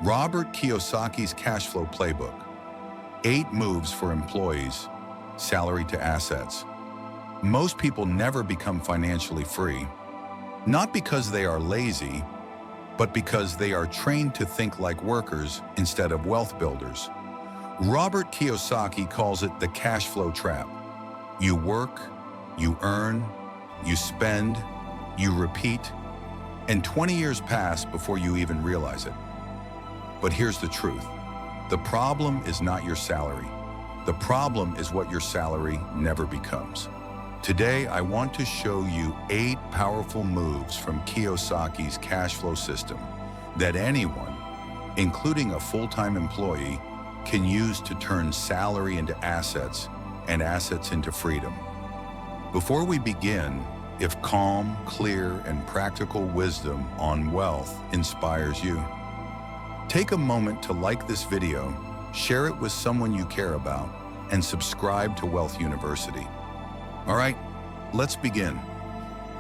Robert Kiyosaki's Cashflow Playbook. 8 moves for employees, salary to assets. Most people never become financially free, not because they are lazy, but because they are trained to think like workers instead of wealth builders. Robert Kiyosaki calls it the Cashflow Trap. You work, you earn, you spend, you repeat, and 20 years pass before you even realize it. But here's the truth. The problem is not your salary. The problem is what your salary never becomes. Today, I want to show you 8 powerful moves from Kiyosaki's cash flow system that anyone, including a full-time employee, can use to turn salary into assets and assets into freedom. Before we begin, if calm, clear, and practical wisdom on wealth inspires you, take a moment to like this video, share it with someone you care about, and subscribe to Wealth University. All right, let's begin.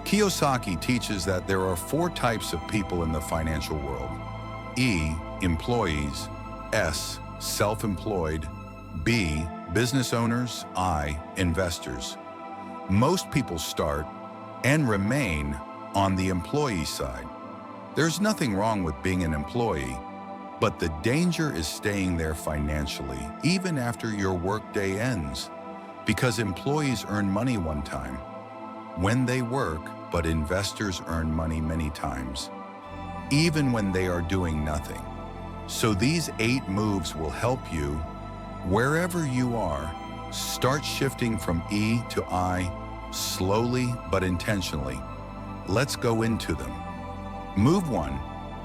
Kiyosaki teaches that there are 4 types of people in the financial world. E, employees. S, self-employed. B, business owners. I, investors. Most people start and remain on the employee side. There's nothing wrong with being an employee, but the danger is staying there financially, even after your workday ends. Because employees earn money one time when they work, but investors earn money many times, even when they are doing nothing. So these 8 moves will help you, wherever you are, start shifting from E to I, slowly but intentionally. Let's go into them. Move 1.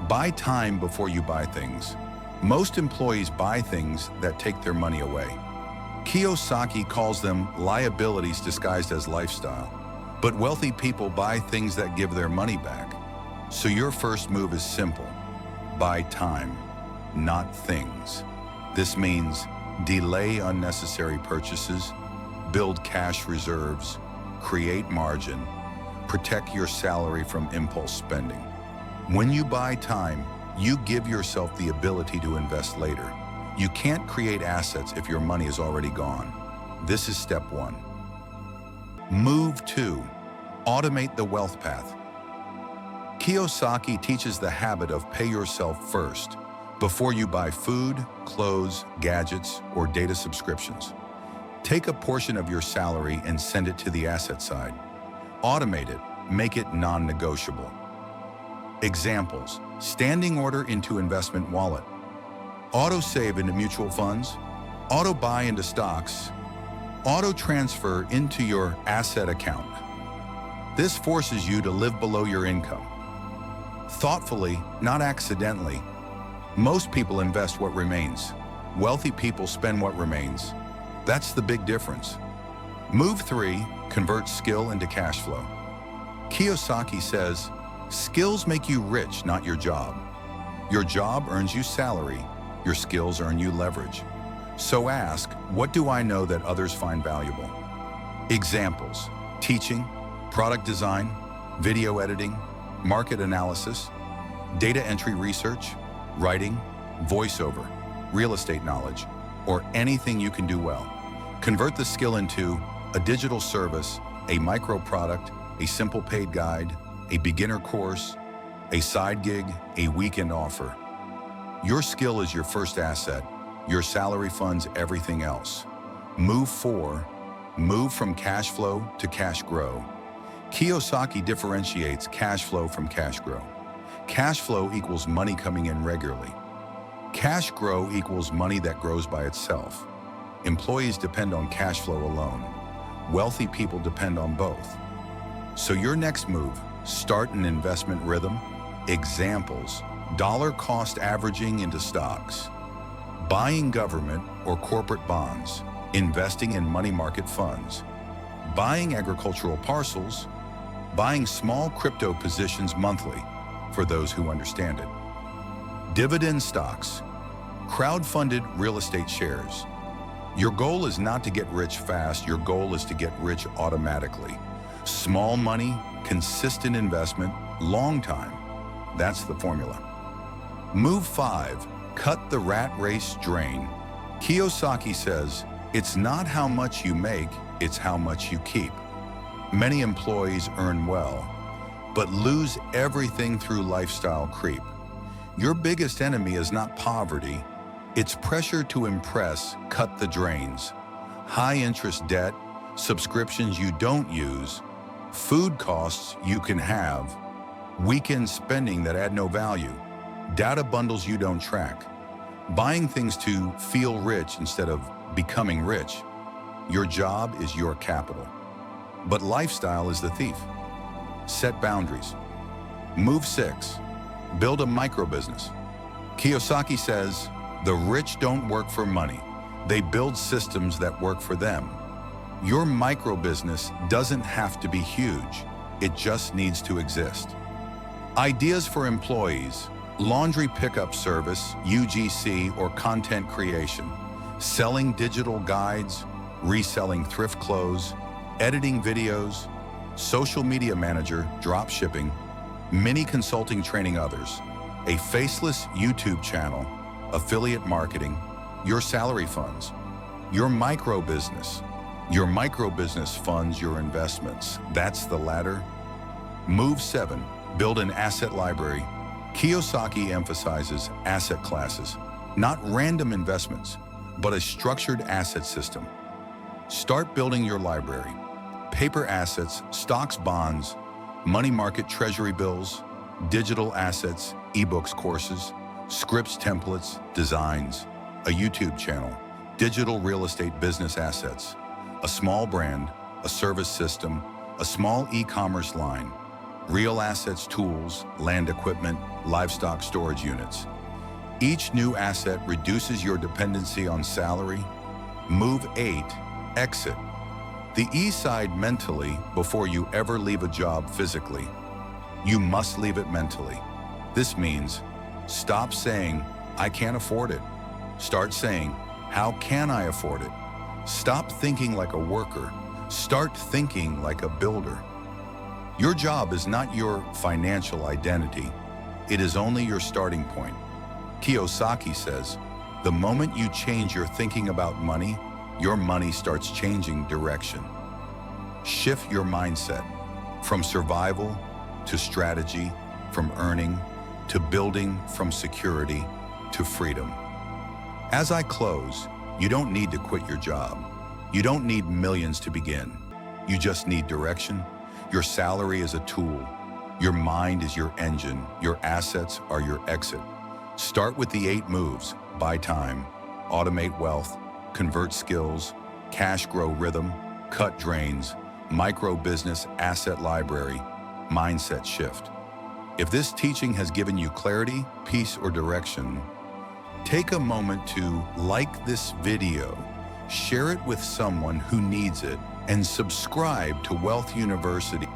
Buy time before you buy things. Most employees buy things that take their money away. Kiyosaki calls them liabilities disguised as lifestyle, but wealthy people buy things that give their money back. So your first move is simple. Buy time, not things. This means delay unnecessary purchases, build cash reserves, create margin, protect your salary from impulse spending. When you buy time, you give yourself the ability to invest later. You can't create assets if your money is already gone. This is step 1. Move 2. Automate the wealth path. Kiyosaki teaches the habit of pay yourself first before you buy food, clothes, gadgets, or data subscriptions. Take a portion of your salary and send it to the asset side. Automate it, make it non-negotiable. Examples: standing order into investment wallet, auto save into mutual funds, auto buy into stocks, auto transfer into your asset account. This forces you to live below your income. Thoughtfully, not accidentally. Most people invest what remains. Wealthy people spend what remains. That's the big difference. Move 3, convert skill into cash flow. Kiyosaki says, skills make you rich, not your job. Your job earns you salary. Your skills earn you leverage. So ask, what do I know that others find valuable? Examples: teaching, product design, video editing, market analysis, data entry research, writing, voiceover, real estate knowledge, or anything you can do well. Convert the skill into a digital service, a micro product, a simple paid guide, a beginner course, a side gig, a weekend offer. Your skill is your first asset. Your salary funds everything else. Move 4. Move from cash flow to cash grow. Kiyosaki differentiates cash flow from cash grow. Cash flow equals money coming in regularly. Cash grow equals money that grows by itself. Employees depend on cash flow alone. Wealthy people depend on both. So your next move, start an investment rhythm. Examples: dollar cost averaging into stocks, buying government or corporate bonds, investing in money market funds, buying agricultural parcels, buying small crypto positions monthly, for those who understand it. Dividend stocks, crowd-funded real estate shares. Your goal is not to get rich fast, your goal is to get rich automatically. Small money, consistent investment, long time. That's the formula. Move 5, Cut the rat race drain. Kiyosaki says, it's not how much you make, it's how much you keep. Many employees earn well, but lose everything through lifestyle creep. Your biggest enemy is not poverty, it's pressure to impress. Cut the drains. High interest debt, subscriptions you don't use, food costs you can have, weekend spending that add no value, data bundles you don't track, buying things to feel rich instead of becoming rich. Your job is your capital, but lifestyle is the thief. Set boundaries. Move 6. Build a micro business. Kiyosaki says, the rich don't work for money. They build systems that work for them. Your micro business doesn't have to be huge. It just needs to exist. Ideas for employees: laundry pickup service, UGC, or content creation, selling digital guides, reselling thrift clothes, editing videos, social media manager, drop shipping, mini consulting training others, a faceless YouTube channel, affiliate marketing, your salary funds, your micro business. Your micro business funds your investments. That's the ladder. Move 7. Build an asset library. Kiyosaki emphasizes asset classes, not random investments, but a structured asset system. Start building your library. Paper assets, stocks, bonds, money market treasury bills, digital assets, ebooks, courses, scripts, templates, designs, a YouTube channel, digital real estate business assets, a small brand, a service system, a small e-commerce line, real assets, tools, land equipment, livestock storage units. Each new asset reduces your dependency on salary. Move 8. Exit. The E side mentally before you ever leave a job physically. You must leave it mentally. This means stop saying, I can't afford it. Start saying, how can I afford it? Stop thinking like a worker. Start thinking like a builder. Your job is not your financial identity. It is only your starting point. Kiyosaki says, the moment you change your thinking about money, your money starts changing direction. Shift your mindset from survival to strategy, from earning to building, from security to freedom. As I close, you don't need to quit your job. You don't need millions to begin. You just need direction. Your salary is a tool. Your mind is your engine. Your assets are your exit. Start with the 8 moves. Buy time, automate wealth, convert skills, cash grow rhythm, cut drains, micro business asset library, mindset shift. If this teaching has given you clarity, peace, or direction, take a moment to like this video, share it with someone who needs it, and subscribe to Wealth University.